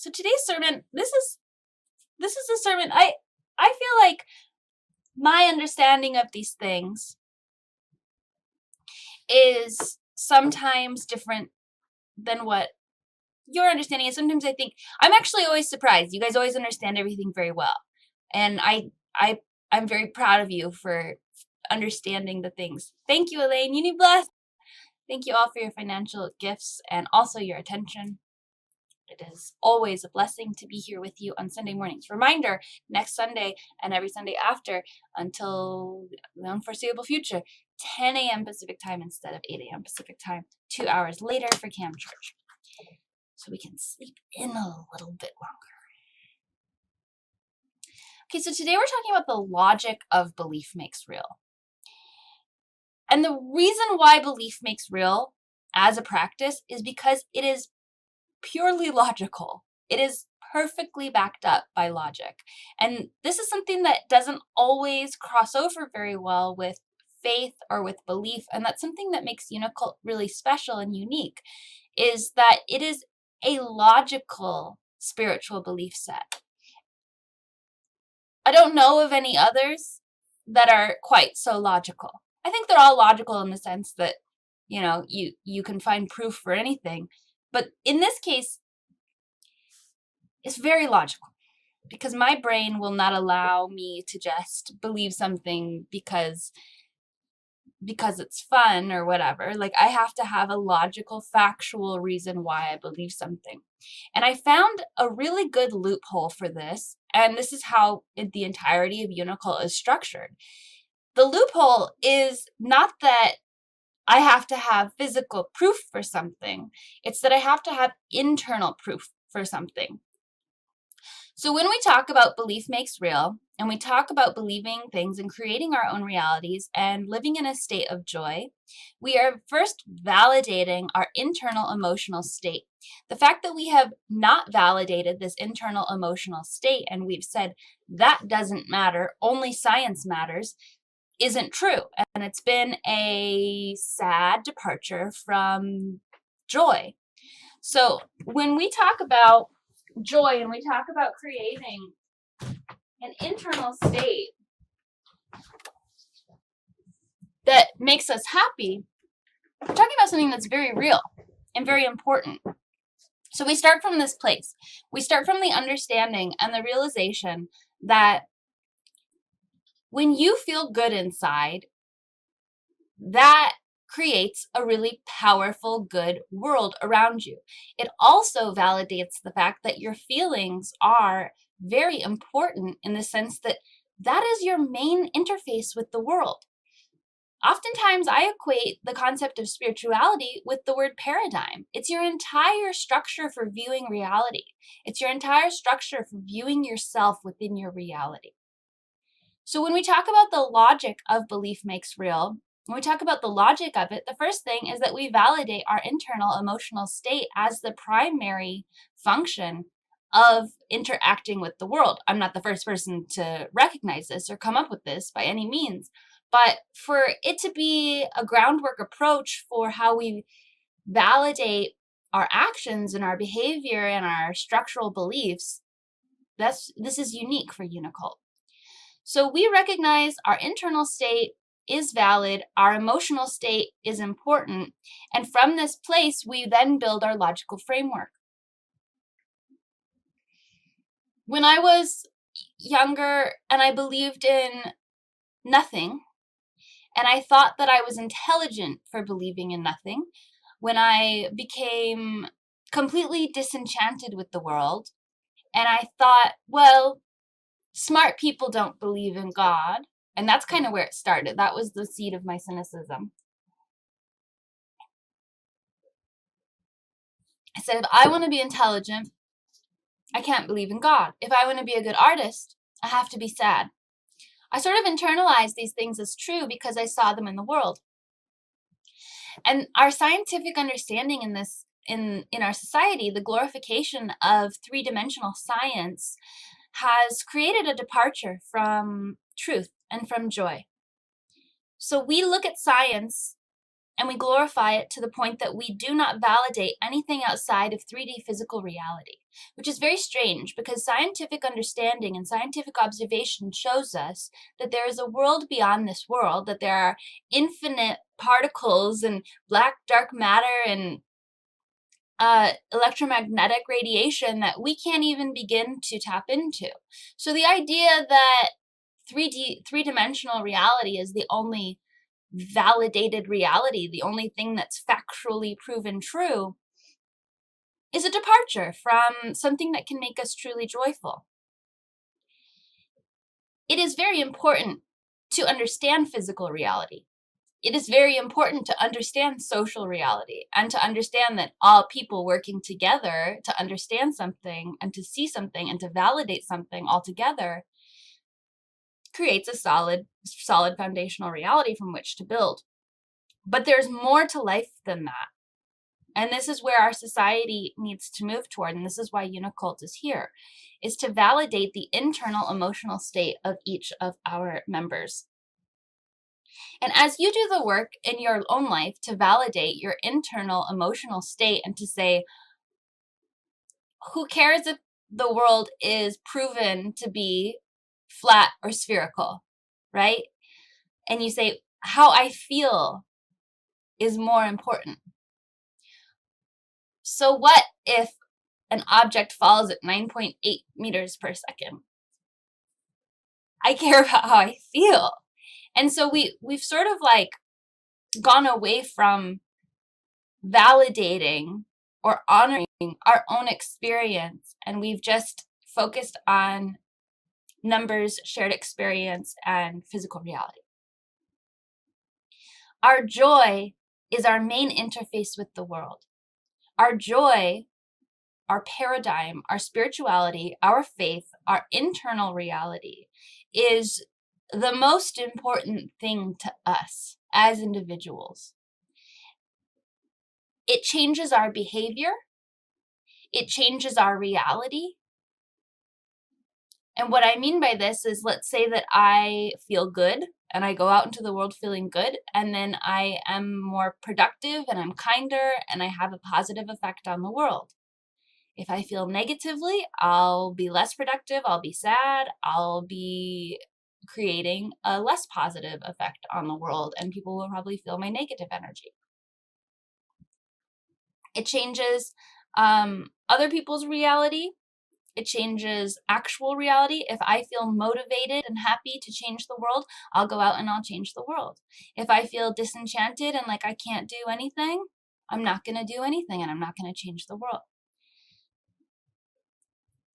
So today's sermon, this is a sermon. I feel like my understanding of these things is sometimes different than what your understanding is. Sometimes I think I'm actually always surprised. You guys always understand everything very well. And I'm very proud of you for understanding the things. Thank you, Elaine. Unibless. Thank you all for your financial gifts and also your attention. It is always a blessing to be here with you on Sunday mornings. Reminder, next Sunday and every Sunday after until the unforeseeable future, 10 a.m. Pacific time instead of 8 a.m. Pacific time, 2 hours later for Cam Church. So we can sleep in a little bit longer. Okay, so today we're talking about the logic of belief makes real. And the reason why belief makes real as a practice is because it is purely logical. It is perfectly backed up by logic. And this is something that doesn't always cross over very well with faith or with belief. And that's something that makes Unicult really special and unique, is that it is a logical spiritual belief set. I don't know of any others that are quite so logical. I think they're all logical in the sense that, you can find proof for anything. But in this case, it's very logical because my brain will not allow me to just believe something because it's fun or whatever. Like, I have to have a logical, factual reason why I believe something. And I found a really good loophole for this. And this is how the entirety of Unicole is structured. The loophole is not that I have to have physical proof for something. It's that I have to have internal proof for something. So when we talk about belief makes real, and we talk about believing things and creating our own realities and living in a state of joy, we are first validating our internal emotional state. The fact that we have not validated this internal emotional state and we've said that doesn't matter, only science matters, isn't true. And it's been a sad departure from joy. So when we talk about joy and we talk about creating an internal state that makes us happy, we're talking about something that's very real and very important. So we start from this place. We start from the understanding and the realization that when you feel good inside, that creates a really powerful, good world around you. It also validates the fact that your feelings are very important in the sense that that is your main interface with the world. Oftentimes, I equate the concept of spirituality with the word paradigm. It's your entire structure for viewing reality. It's your entire structure for viewing yourself within your reality. So when we talk about the logic of belief makes real, when we talk about the logic of it, the first thing is that we validate our internal emotional state as the primary function of interacting with the world. I'm not the first person to recognize this or come up with this by any means, but for it to be a groundwork approach for how we validate our actions and our behavior and our structural beliefs, this is unique for Unicult. So we recognize our internal state is valid, our emotional state is important, and from this place, we then build our logical framework. When I was younger and I believed in nothing, and I thought that I was intelligent for believing in nothing, when I became completely disenchanted with the world, and I thought, well, smart people don't believe in God. And that's kind of where it started. That was the seed of my cynicism. I said, if I want to be intelligent, I can't believe in God. If I want to be a good artist, I have to be sad. I sort of internalized these things as true because I saw them in the world. And our scientific understanding in this, in our society, the glorification of three-dimensional science has created a departure from truth and from joy. So we look at science and we glorify it to the point that we do not validate anything outside of 3D physical reality, which is very strange because scientific understanding and scientific observation shows us that there is a world beyond this world, that there are infinite particles and black dark matter and electromagnetic radiation that we can't even begin to tap into. So the idea that three-dimensional reality is the only validated reality, the only thing that's factually proven true, is a departure from something that can make us truly joyful. It is very important to understand physical reality. It is very important to understand social reality and to understand that all people working together to understand something and to see something and to validate something all together creates a solid foundational reality from which to build. But there's more to life than that. And this is where our society needs to move toward, and this is why Unicult is here, is to validate the internal emotional state of each of our members. And as you do the work in your own life to validate your internal emotional state and to say, who cares if the world is proven to be flat or spherical, right? And you say, how I feel is more important. So what if an object falls at 9.8 meters per second? I care about how I feel. And so we've sort of like gone away from validating or honoring our own experience, and we've just focused on numbers, shared experience, and physical reality. Our joy is our main interface with the world. Our joy, our paradigm, our spirituality, our faith, our internal reality is the most important thing to us as individuals. It changes our behavior. It changes our reality. And what I mean by this is, let's say that I feel good and I go out into the world feeling good, and then I am more productive and I'm kinder and I have a positive effect on the world. If I feel negatively, I'll be less productive, I'll be sad, I'll be creating a less positive effect on the world, and people will probably feel my negative energy. It changes other people's reality. It changes actual reality. If I feel motivated and happy to change the world, I'll go out and I'll change the world. If I feel disenchanted and like I can't do anything, I'm not going to do anything and I'm not going to change the world.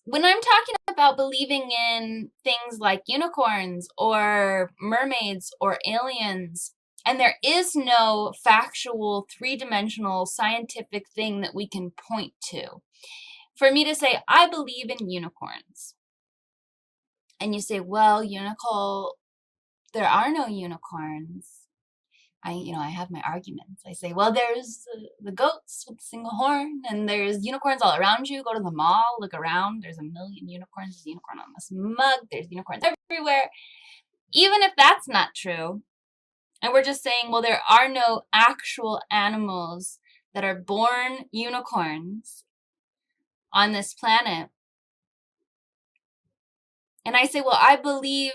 When I'm talking about believing in things like unicorns or mermaids or aliens, and there is no factual, three-dimensional scientific thing that we can point to, for me to say, I believe in unicorns. And you say, well, Unicole, there are no unicorns. I have my arguments. I say, well, there's the goats with the single horn, and there's unicorns all around you. Go to the mall, look around. There's a million unicorns. There's a unicorn on this mug. There's unicorns everywhere. Even if that's not true, and we're just saying, well, there are no actual animals that are born unicorns on this planet. And I say, well, I believe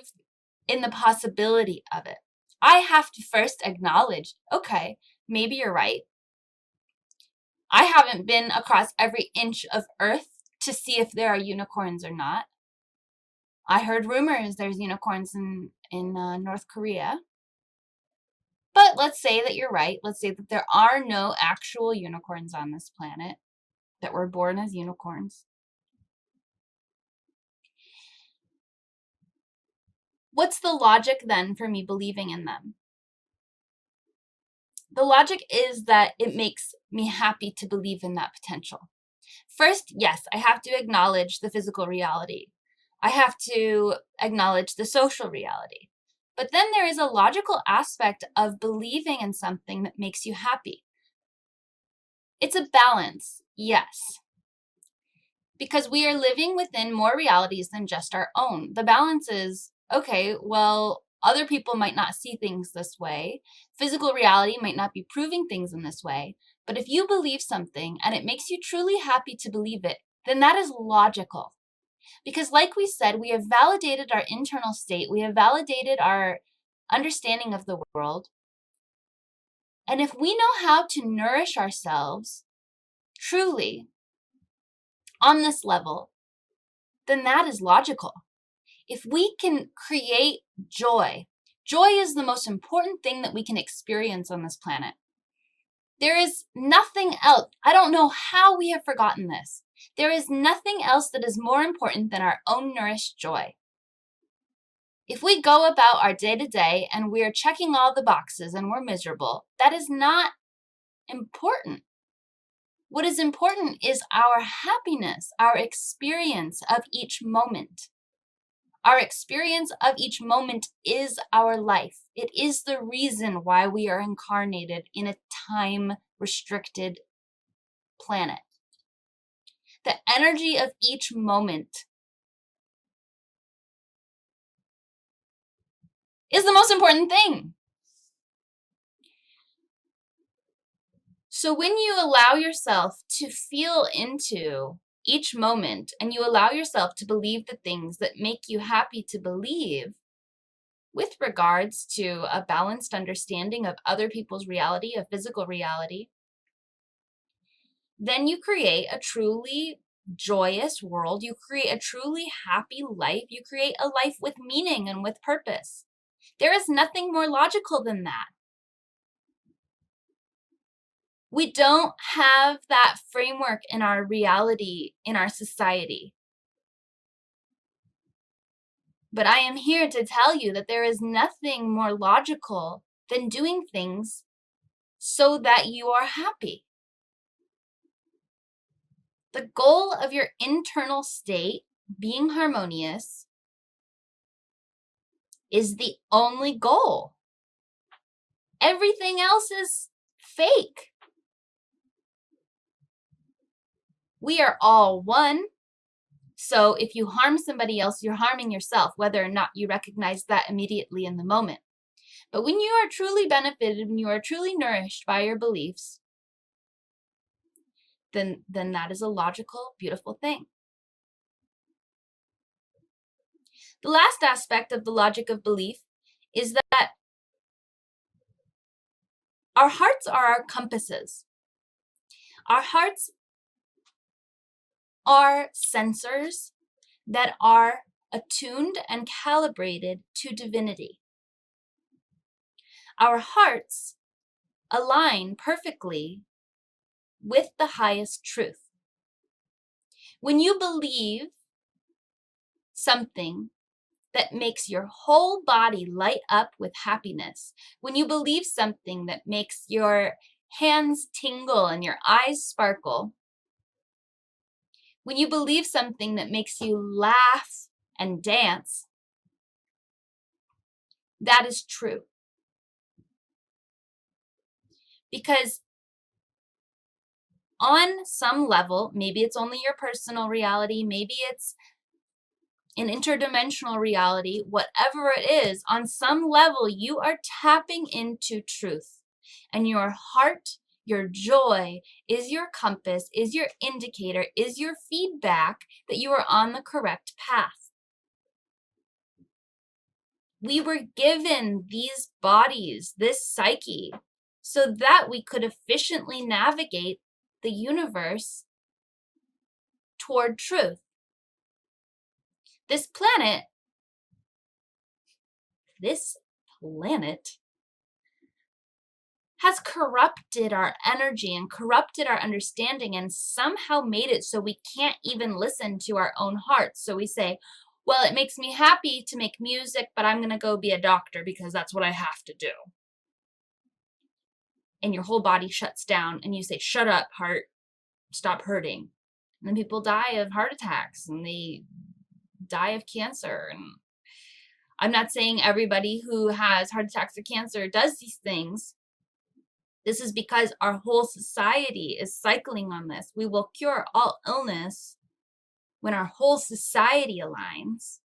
in the possibility of it. I have to first acknowledge, okay, maybe you're right. I haven't been across every inch of Earth to see if there are unicorns or not. I heard rumors there's unicorns in North Korea. But let's say that you're right. Let's say that there are no actual unicorns on this planet that were born as unicorns. What's the logic then for me believing in them? The logic is that it makes me happy to believe in that potential. First, yes, I have to acknowledge the physical reality. I have to acknowledge the social reality. But then there is a logical aspect of believing in something that makes you happy. It's a balance, yes. Because we are living within more realities than just our own. The balance is, okay, well, Other people might not see things this way. Physical reality might not be proving things in this way. But if you believe something and it makes you truly happy to believe it, then that is logical. Because like we said, we have validated our internal state. We have validated our understanding of the world. And if we know how to nourish ourselves truly on this level, then that is logical. If we can create joy, joy is the most important thing that we can experience on this planet. There is nothing else. I don't know how we have forgotten this. There is nothing else that is more important than our own nourished joy. If we go about our day-to-day and we're checking all the boxes and we're miserable, that is not important. What is important is our happiness, our experience of each moment. Our experience of each moment is our life. It is the reason why we are incarnated in a time-restricted planet. The energy of each moment is the most important thing. So when you allow yourself to feel into each moment and you allow yourself to believe the things that make you happy to believe with regards to a balanced understanding of other people's reality, of physical reality, then you create a truly joyous world. You create a truly happy life. You create a life with meaning and with purpose. There is nothing more logical than that. We don't have that framework in our reality, in our society. But I am here to tell you that there is nothing more logical than doing things so that you are happy. The goal of your internal state, being harmonious, is the only goal. Everything else is fake. We are all one. So if you harm somebody else, you're harming yourself, whether or not you recognize that immediately in the moment. But when you are truly benefited, when you are truly nourished by your beliefs, then that is a logical, beautiful thing. The last aspect of the logic of belief is that our hearts are our compasses. Our hearts are sensors that are attuned and calibrated to divinity. Our hearts align perfectly with the highest truth. When you believe something that makes your whole body light up with happiness, when you believe something that makes your hands tingle and your eyes sparkle, when you believe something that makes you laugh and dance, that is true. Because on some level, maybe it's only your personal reality, maybe it's an interdimensional reality, whatever it is, on some level, you are tapping into truth. And your heart, your joy, is your compass, is your indicator, is your feedback that you are on the correct path. We were given these bodies, this psyche, so that we could efficiently navigate the universe toward truth. This planet has corrupted our energy and corrupted our understanding and somehow made it so we can't even listen to our own hearts. So we say, well, it makes me happy to make music, but I'm going to go be a doctor because that's what I have to do. And your whole body shuts down and you say, shut up, heart, stop hurting. And then people die of heart attacks and they die of cancer. And I'm not saying everybody who has heart attacks or cancer does these things. This is because our whole society is cycling on this. We will cure all illness when our whole society aligns.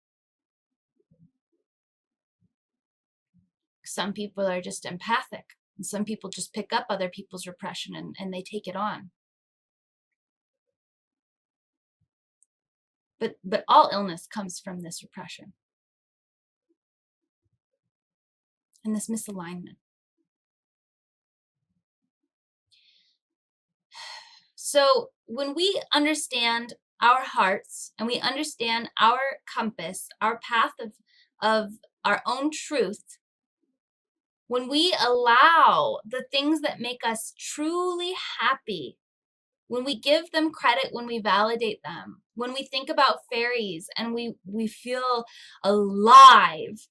Some people are just empathic. And some people just pick up other people's repression and they take it on. But all illness comes from this repression and this misalignment. So when we understand our hearts and we understand our compass, our path of our own truth, when we allow the things that make us truly happy, when we give them credit, when we validate them, when we think about fairies and we feel alive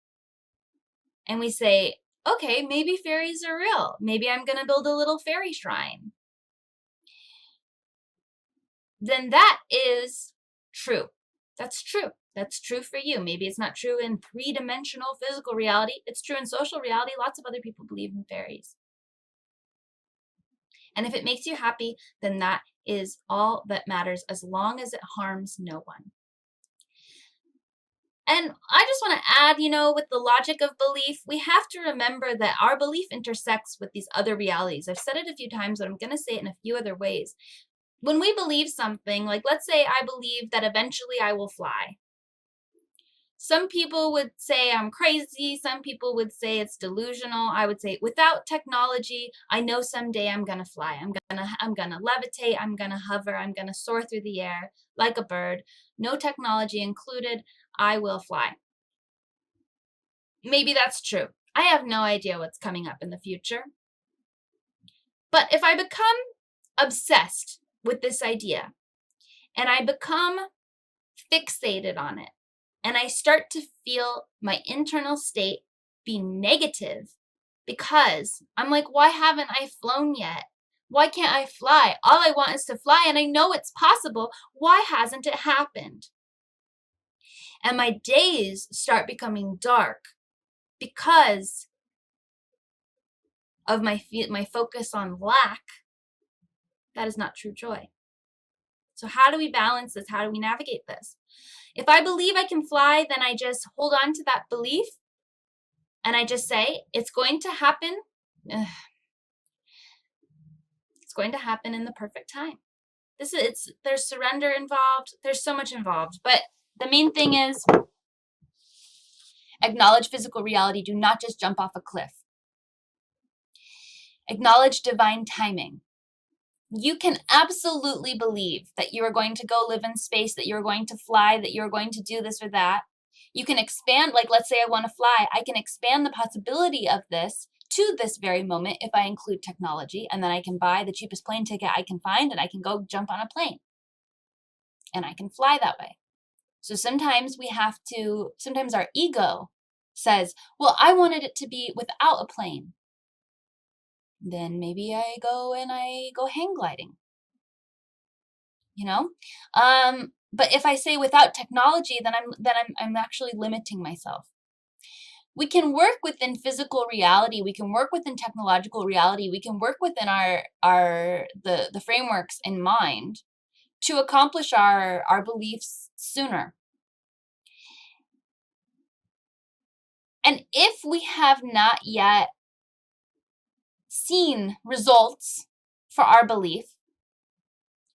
and we say, okay, maybe fairies are real. Maybe I'm going to build a little fairy shrine. Then that is true. That's true. That's true for you. Maybe it's not true in three-dimensional physical reality. It's true in social reality. Lots of other people believe in fairies. And if it makes you happy, then that is all that matters, as long as it harms no one. And I just want to add, with the logic of belief, we have to remember that our belief intersects with these other realities. I've said it a few times, but I'm going to say it in a few other ways. When we believe something, like let's say I believe that eventually I will fly. Some people would say I'm crazy. Some people would say it's delusional. I would say without technology, I know someday I'm going to fly. I'm going to levitate. I'm going to hover. I'm going to soar through the air like a bird. No technology included. I will fly. Maybe that's true. I have no idea what's coming up in the future. But if I become obsessed with this idea and I become fixated on it and I start to feel my internal state be negative because I'm like, why haven't I flown yet? Why can't I fly? All I want is to fly and I know it's possible. Why hasn't it happened? And my days start becoming dark because of my focus on lack. That is not true joy. So how do we balance this? How do we navigate this? If I believe I can fly, then I just hold on to that belief and I just say, it's going to happen. It's going to happen in the perfect time. There's surrender involved. There's so much involved. But the main thing is acknowledge physical reality. Do not just jump off a cliff. Acknowledge divine timing. You can absolutely believe that you are going to go live in space, that you're going to fly, that you're going to do this or that. You can expand, like let's say I want to fly. I can expand the possibility of this to this very moment if I include technology, and then I can buy the cheapest plane ticket I can find and I can go jump on a plane. And I can fly that way. So sometimes sometimes our ego says, well, I wanted it to be without a plane. Then maybe I go hang gliding, but if I say without technology, then I'm actually limiting myself. We can work within physical reality. We can work within technological reality. We can work within the frameworks in mind to accomplish our beliefs sooner. And if we have not yet seen results for our belief,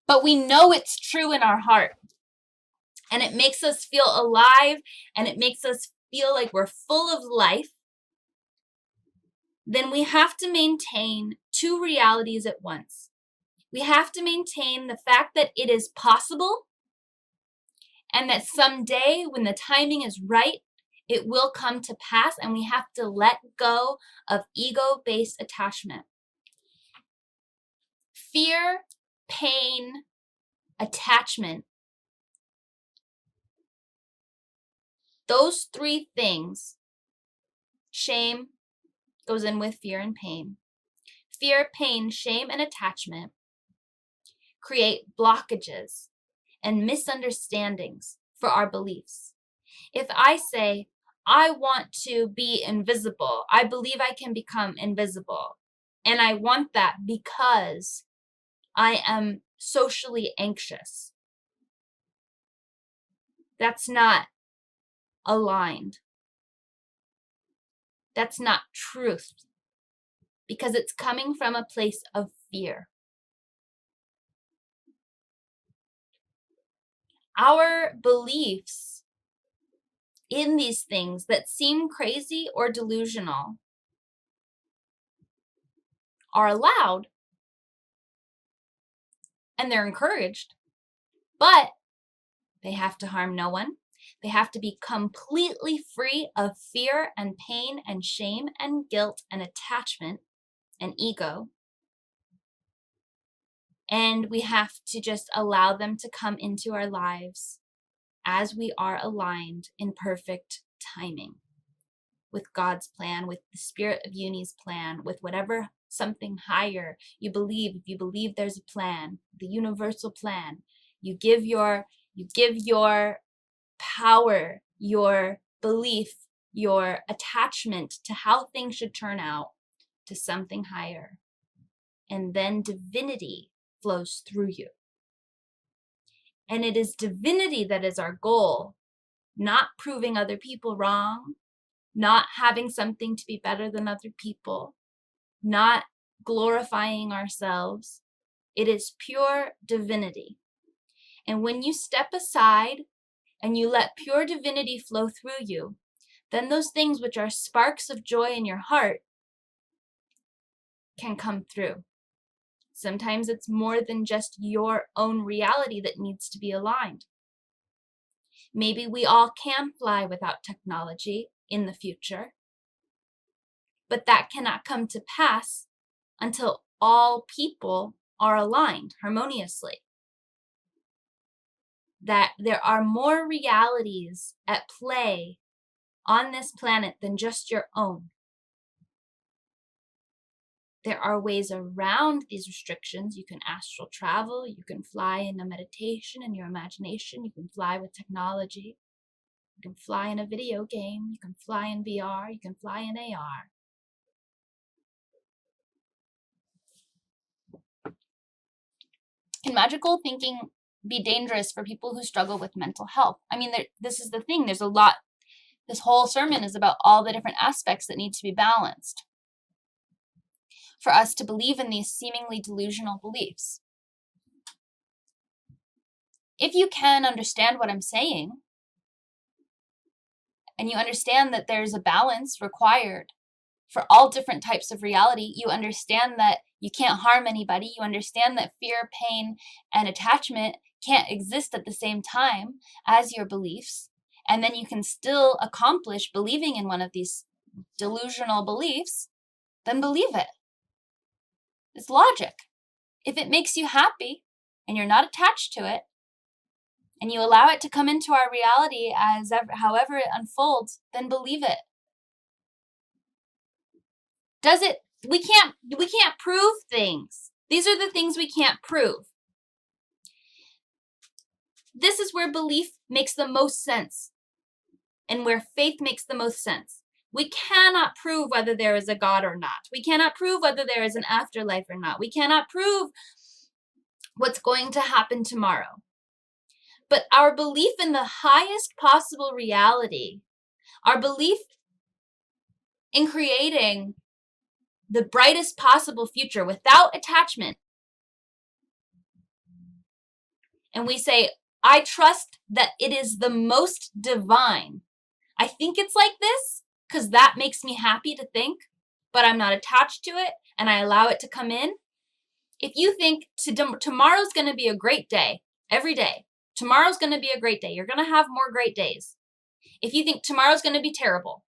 but we know it's true in our heart, and it makes us feel alive, and it makes us feel like we're full of life, then we have to maintain two realities at once. We have to maintain the fact that it is possible, and that someday when the timing is right, it will come to pass, and we have to let go of ego-based attachment. Fear, pain, attachment. Those three things, shame goes in with fear and pain. Fear, pain, shame, and attachment create blockages and misunderstandings for our beliefs. If I say, I want to be invisible, I believe I can become invisible, and I want that because I am socially anxious, that's not aligned. That's not truth, because it's coming from a place of fear. Our beliefs in these things that seem crazy or delusional are allowed and they're encouraged, but they have to harm no one. They have to be completely free of fear and pain and shame and guilt and attachment and ego. And we have to just allow them to come into our lives as we are aligned in perfect timing with God's plan, with the Spirit of Uni's plan, with whatever something higher you believe. If you believe there's a plan, the universal plan, you give your power, your belief, your attachment to how things should turn out to something higher. And then divinity flows through you. And it is divinity that is our goal, not proving other people wrong, not having something to be better than other people, not glorifying ourselves. It is pure divinity. And when you step aside and you let pure divinity flow through you, then those things which are sparks of joy in your heart can come through. Sometimes it's more than just your own reality that needs to be aligned. Maybe we all can fly without technology in the future, but that cannot come to pass until all people are aligned harmoniously. That there are more realities at play on this planet than just your own. There are ways around these restrictions. You can astral travel, you can fly in a meditation in your imagination, you can fly with technology, you can fly in a video game, you can fly in VR, you can fly in AR. Can magical thinking be dangerous for people who struggle with mental health? I mean, this is the thing. There's a lot. This whole sermon is about all the different aspects that need to be balanced for us to believe in these seemingly delusional beliefs. If you can understand what I'm saying, and you understand that there's a balance required for all different types of reality, you understand that you can't harm anybody, you understand that fear, pain, and attachment can't exist at the same time as your beliefs, and then you can still accomplish believing in one of these delusional beliefs, then believe it. It's logic. If it makes you happy and you're not attached to it, and you allow it to come into our reality however it unfolds, then believe it. We can't prove things. These are the things we can't prove. This is where belief makes the most sense and where faith makes the most sense. We cannot prove whether there is a God or not. We cannot prove whether there is an afterlife or not. We cannot prove what's going to happen tomorrow. But our belief in the highest possible reality, our belief in creating the brightest possible future without attachment, and we say, I trust that it is the most divine. I think it's like this because that makes me happy to think, but I'm not attached to it and I allow it to come in. If you think tomorrow's going to be a great day, every day, tomorrow's going to be a great day. You're going to have more great days. If you think tomorrow's going to be terrible,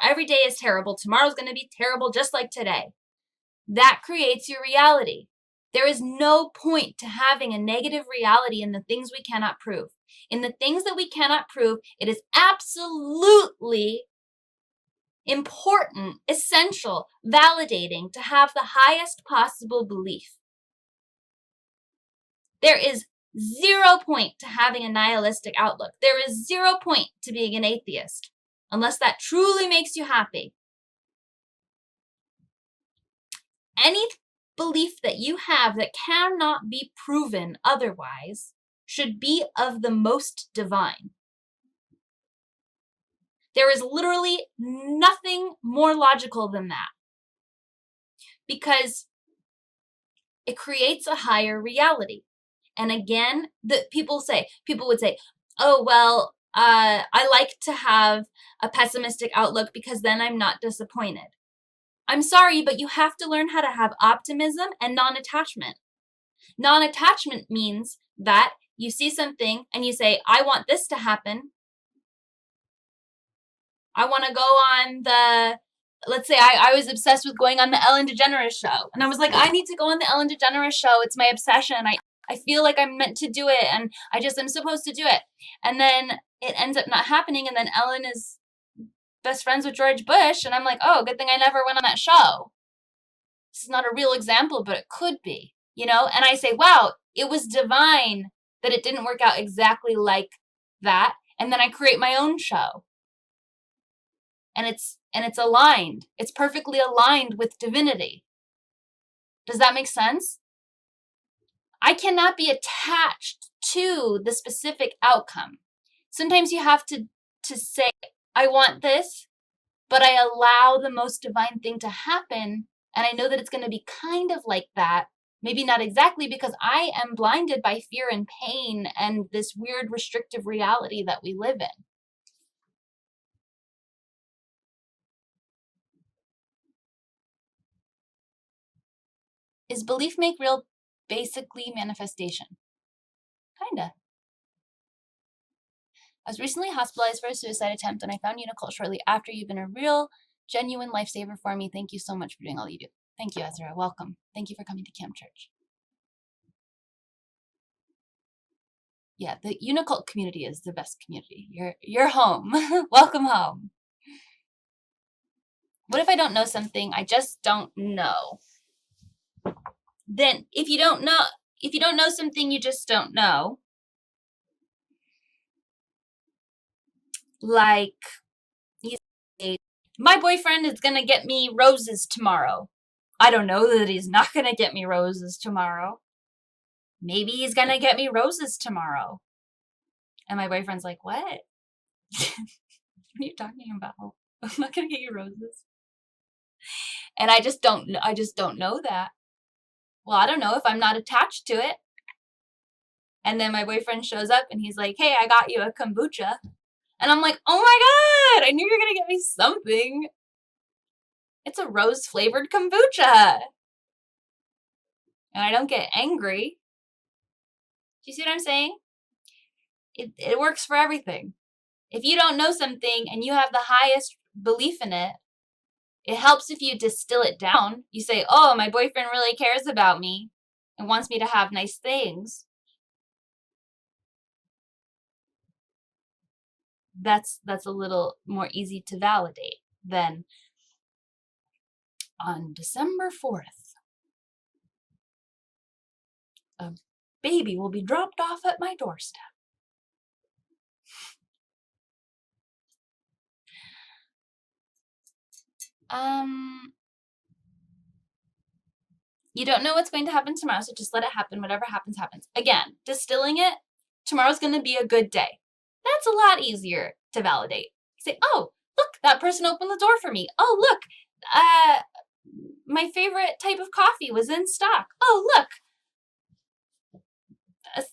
every day is terrible, tomorrow's going to be terrible just like today, that creates your reality. There is no point to having a negative reality in the things we cannot prove. In the things that we cannot prove, it is absolutely important, essential, validating to have the highest possible belief. There is 0 point to having a nihilistic outlook. There is 0 point to being an atheist, unless that truly makes you happy. Any belief that you have that cannot be proven otherwise should be of the most divine. There is literally nothing more logical than that, because it creates a higher reality. And again, people would say, oh, well, I like to have a pessimistic outlook because then I'm not disappointed. I'm sorry, but you have to learn how to have optimism and non-attachment. Non-attachment means that you see something and you say, I want this to happen. I want to go on let's say I was obsessed with going on the Ellen DeGeneres show. And I was like, I need to go on the Ellen DeGeneres show. It's my obsession. I feel like I'm meant to do it. And I'm supposed to do it. And then it ends up not happening. And then Ellen is best friends with George Bush. And I'm like, oh, good thing I never went on that show. This is not a real example, but it could be, And I say, wow, it was divine that it didn't work out exactly like that. And then I create my own show. And it's aligned. It's perfectly aligned with divinity. Does that make sense? I cannot be attached to the specific outcome. Sometimes you have to say, I want this, but I allow the most divine thing to happen. And I know that it's going to be kind of like that. Maybe not exactly, because I am blinded by fear and pain and this weird restrictive reality that we live in. Is belief make real basically manifestation? Kinda. I was recently hospitalized for a suicide attempt, and I found Unicult shortly after. You've been a real, genuine lifesaver for me. Thank you so much for doing all you do. Thank you, Ezra. Welcome. Thank you for coming to Camp Church. Yeah, the Unicult community is the best community. You're home. Welcome home. What if I don't know something? I just don't know. Then if you don't know something you just don't know, like you say, my boyfriend is gonna get me roses tomorrow. I don't know that he's not gonna get me roses tomorrow. Maybe he's gonna get me roses tomorrow. And my boyfriend's like, what? What are you talking about? I'm not gonna get you roses. And I just don't know that. Well, I don't know if I'm not attached to it. And then my boyfriend shows up and he's like, hey, I got you a kombucha. And I'm like, oh my God, I knew you were going to get me something. It's a rose flavored kombucha. And I don't get angry. Do you see what I'm saying? It works for everything. If you don't know something and you have the highest belief in it, it helps if you distill it down. You say, oh, my boyfriend really cares about me and wants me to have nice things. That's a little more easy to validate than on December 4th. A baby will be dropped off at my doorstep. You don't know what's going to happen tomorrow, so just let it happen. Whatever happens, happens. Again, distilling it, tomorrow's going to be a good day. That's a lot easier to validate. You say, oh, look, that person opened the door for me. Oh, look, my favorite type of coffee was in stock. Oh, look,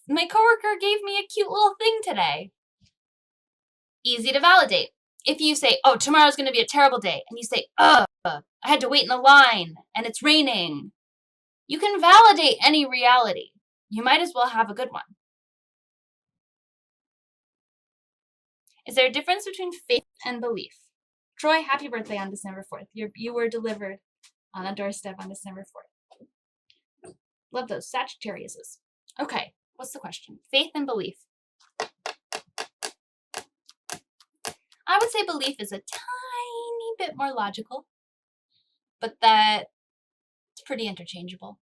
my coworker gave me a cute little thing today. Easy to validate. If you say, oh, tomorrow's going to be a terrible day, and you say, I had to wait in the line, and it's raining, you can validate any reality. You might as well have a good one. Is there a difference between faith and belief? Troy, happy birthday on December 4th. You were delivered on a doorstep on December 4th. Love those Sagittariuses. Okay, what's the question? Faith and belief. I would say belief is a tiny bit more logical, but that's pretty interchangeable.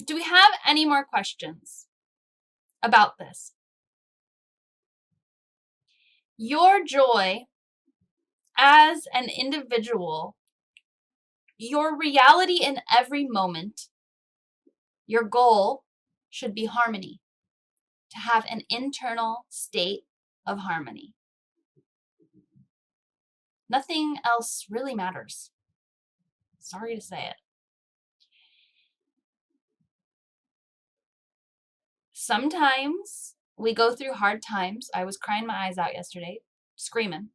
Do we have any more questions about this? Your joy as an individual, your reality in every moment, your goal should be harmony. to have an internal state of harmony. Nothing else really matters. Sorry to say it. Sometimes we go through hard times. I was crying my eyes out yesterday, screaming.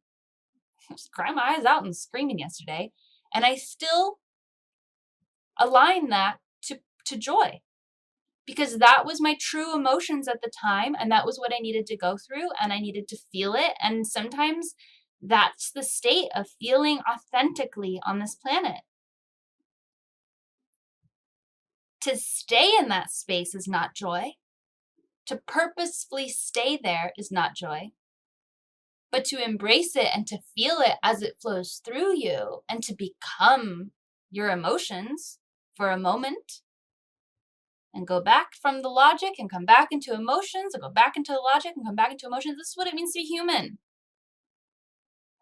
I was crying my eyes out and screaming yesterday. And I still align that to joy, because that was my true emotions at the time, and that was what I needed to go through, and I needed to feel it. And sometimes that's the state of feeling authentically on this planet. To stay in that space is not joy. To purposefully stay there is not joy. But to embrace it and to feel it as it flows through you and to become your emotions for a moment and go back from the logic and come back into emotions and go back into the logic and come back into emotions. This is what it means to be human.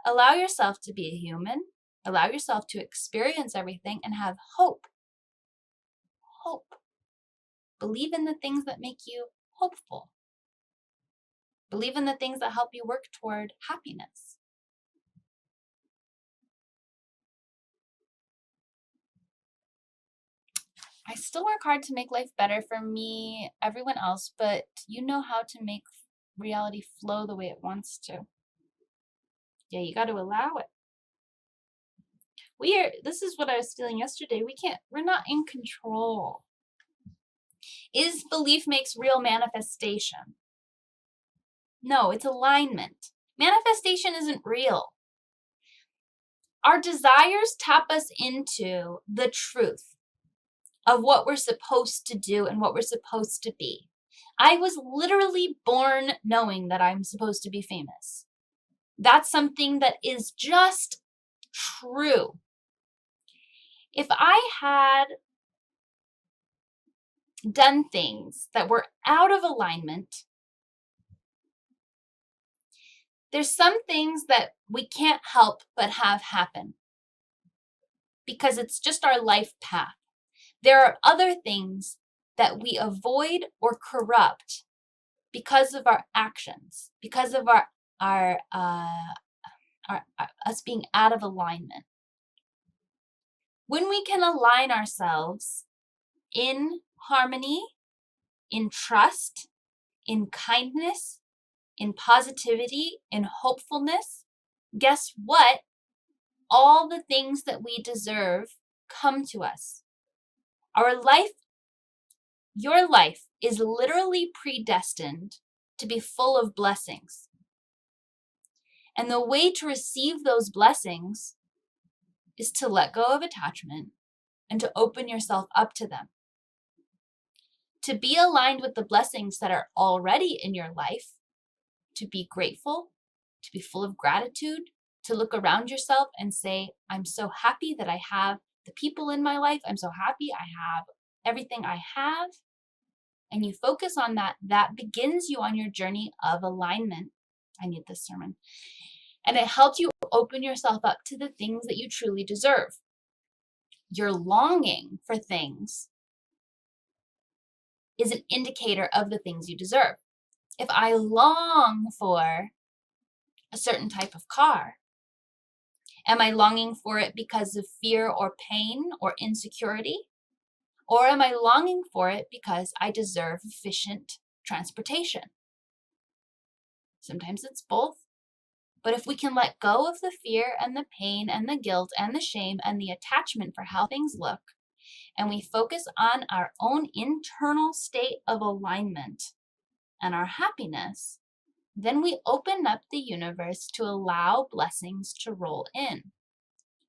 Allow yourself to be a human. Allow yourself to experience everything and have hope. Hope. Believe in the things that make you hopeful. Believe in the things that help you work toward happiness. I still work hard to make life better for me, everyone else, but you know how to make reality flow the way it wants to. Yeah, you got to allow it. This is what I was feeling yesterday. We're not in control. Is belief makes real manifestation? No, it's alignment. Manifestation isn't real. Our desires tap us into the truth of what we're supposed to do and what we're supposed to be. I was literally born knowing that I'm supposed to be famous. That's something that is just true. If I had done things that were out of alignment, there's some things that we can't help but have happen because it's just our life path. There are other things that we avoid or corrupt because of our actions, because of our us being out of alignment. When we can align ourselves in harmony, in trust, in kindness, in positivity, in hopefulness, guess what? All the things that we deserve come to us. Your life is literally predestined to be full of blessings. And the way to receive those blessings is to let go of attachment and to open yourself up to them. To be aligned with the blessings that are already in your life, to be grateful, to be full of gratitude, to look around yourself and say, I'm so happy that I have the people in my life. I'm so happy I have everything I have. And you focus on that, that begins you on your journey of alignment. I need this sermon. And it helps you open yourself up to the things that you truly deserve. Your longing for things is an indicator of the things you deserve. If I long for a certain type of car, am I longing for it because of fear or pain or insecurity? Or am I longing for it because I deserve efficient transportation? Sometimes it's both. But if we can let go of the fear and the pain and the guilt and the shame and the attachment for how things look, and we focus on our own internal state of alignment and our happiness, then we open up the universe to allow blessings to roll in.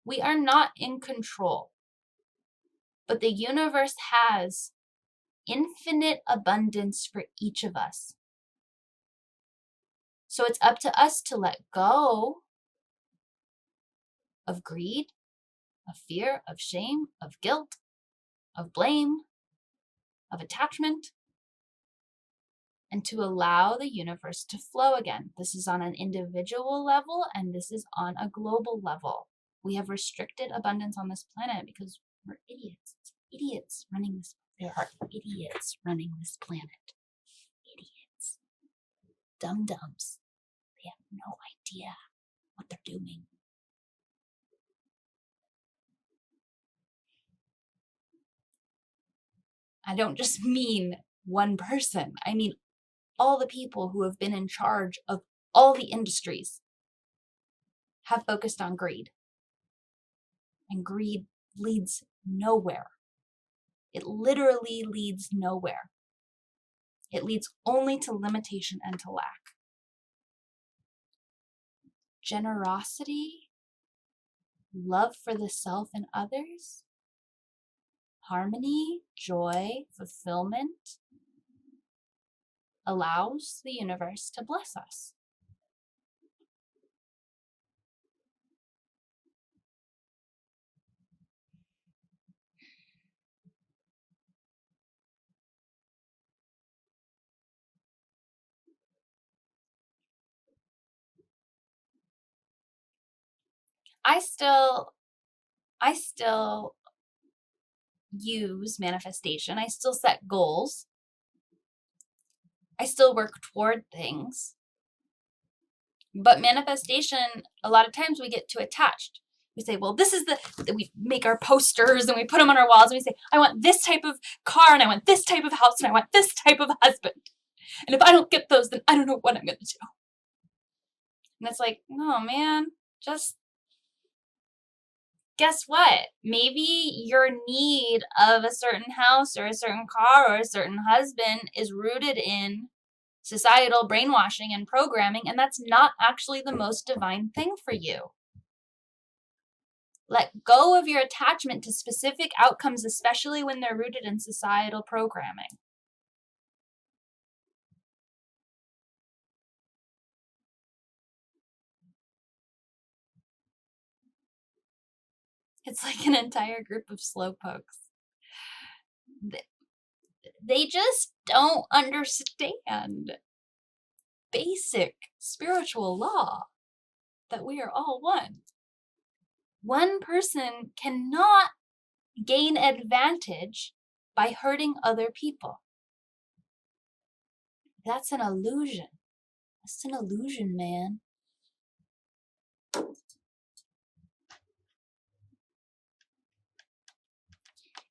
We are not in control, but the universe has infinite abundance for each of us. So it's up to us to let go of greed, of fear, of shame, of guilt, of blame, of attachment, and to allow the universe to flow again. This is on an individual level, and this is on a global level. We have restricted abundance on this planet because we're idiots. Idiots running this. There are idiots running this planet. Idiots. dum-dums. They have no idea what they're doing. I don't just mean one person. I mean all the people who have been in charge of all the industries have focused on greed. And greed leads nowhere. It literally leads nowhere. It leads only to limitation and to lack. Generosity, love for the self and others, harmony, joy, fulfillment allows the universe to bless us. I still use manifestation. I still set goals. I still work toward things. But manifestation, a lot of times we get too attached. We say, well, this is we make our posters and we put them on our walls and we say, I want this type of car and I want this type of house and I want this type of husband. And if I don't get those, then I don't know what I'm going to do. And it's like, no, man, just guess what? Maybe your need of a certain house or a certain car or a certain husband is rooted in societal brainwashing and programming, and that's not actually the most divine thing for you. Let go of your attachment to specific outcomes, especially when they're rooted in societal programming. It's like an entire group of slowpokes. They just don't understand basic spiritual law that we are all one. One person cannot gain advantage by hurting other people. That's an illusion. That's an illusion, man.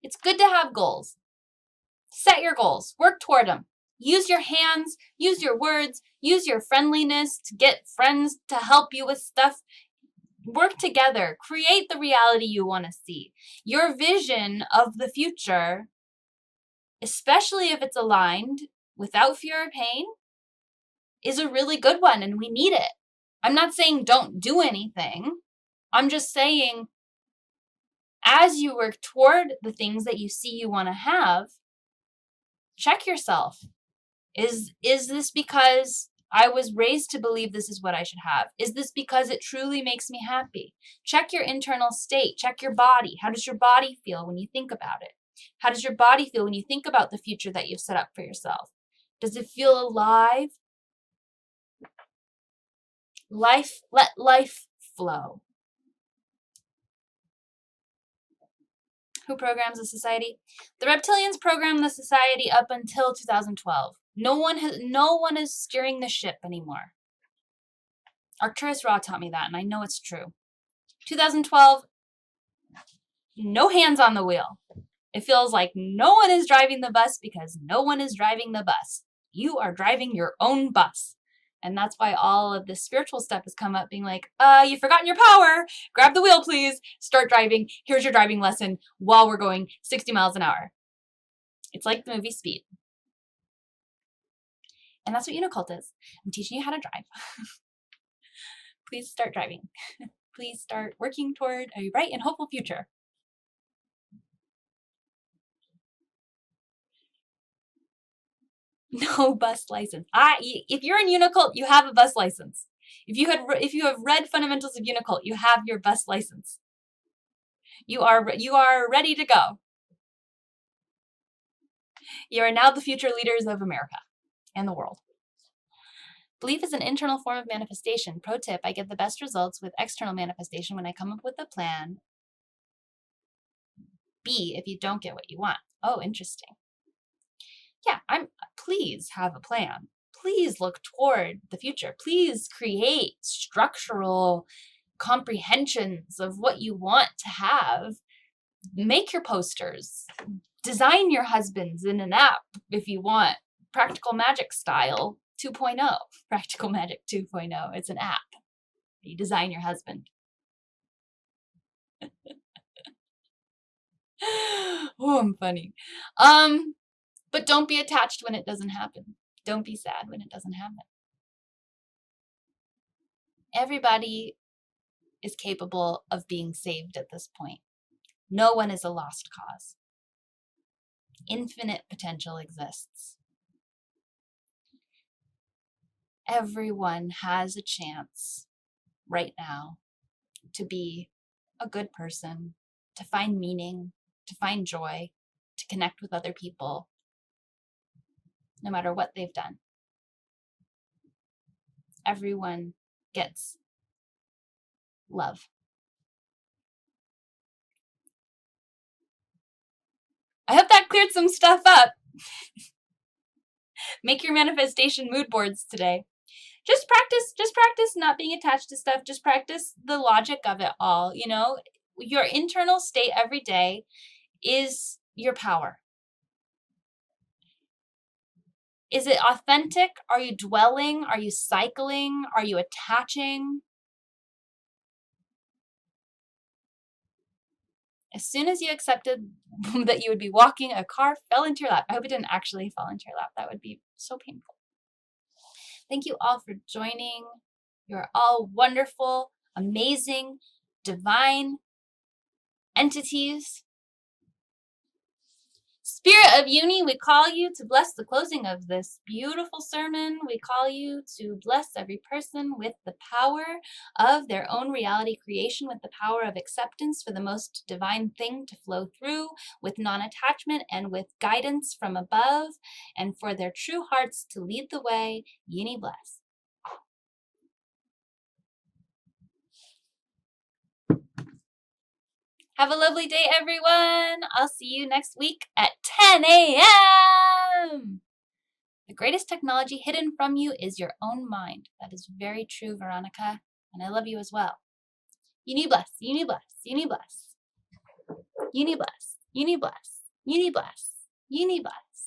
It's good to have goals. Set your goals. Work toward them. Use your hands, use your words, use your friendliness to get friends to help you with stuff. Work together. Create the reality you want to see. Your vision of the future, especially if it's aligned without fear or pain, is a really good one, and we need it. I'm not saying don't do anything. I'm just saying as you work toward the things that you see you want to have, check yourself. Is this because I was raised to believe this is what I should have? Is this because it truly makes me happy? Check your internal state. Check your body. How does your body feel when you think about it? How does your body feel when you think about the future that you've set up for yourself? Does it feel alive? Let life flow. Who programs the society? The reptilians program the society up until 2012. No one is steering the ship anymore. Arcturus Ra taught me that, and I know it's true. 2012, no hands on the wheel. It feels like no one is driving the bus because no one is driving the bus. You are driving your own bus. And that's why all of this spiritual stuff has come up being like, you've forgotten your power. Grab the wheel, please. Start driving. Here's your driving lesson while we're going 60 miles an hour. It's like the movie Speed. And that's what Unicult is. I'm teaching you how to drive. Please start driving. Please start working toward a bright and hopeful future. No bus license. If you're in Unicult, you have a bus license. If you have read Fundamentals of Unicult, you have your bus license. You are ready to go. You are now the future leaders of America and the world. Belief is an internal form of manifestation. Pro tip, I get the best results with external manifestation when I come up with a plan. B, if you don't get what you want. Oh, interesting. Yeah, please have a plan. please look toward the future. Please create structural comprehensions of what you want to have. Make your posters. Design your husbands in an app if you want. Practical Magic style 2.0. Practical Magic 2.0. It's an app. You design your husband. Oh, I'm funny. But don't be attached when it doesn't happen. Don't be sad when it doesn't happen. Everybody is capable of being saved at this point. No one is a lost cause. Infinite potential exists. Everyone has a chance right now to be a good person, to find meaning, to find joy, to connect with other people, no matter what they've done. Everyone gets love. I hope that cleared some stuff up. Make your manifestation mood boards today. Just practice not being attached to stuff. Just practice the logic of it all. You know, your internal state every day is your power. Is it authentic? Are you dwelling? Are you cycling? Are you attaching? As soon as you accepted that you would be walking, a car fell into your lap. I hope it didn't actually fall into your lap. That would be so painful. Thank you all for joining. You're all wonderful, amazing, divine entities. Spirit of Uni, we call you to bless the closing of this beautiful sermon. We call you to bless every person with the power of their own reality creation, with the power of acceptance for the most divine thing to flow through, with non-attachment and with guidance from above, and for their true hearts to lead the way. Uni bless. Have a lovely day, everyone. I'll see you next week at 10 a.m. The greatest technology hidden from you is your own mind. That is very true, Veronica, and I love you as well. Uni bless, uni bless, uni bless. Uni bless, uni bless, uni bless, uni bless.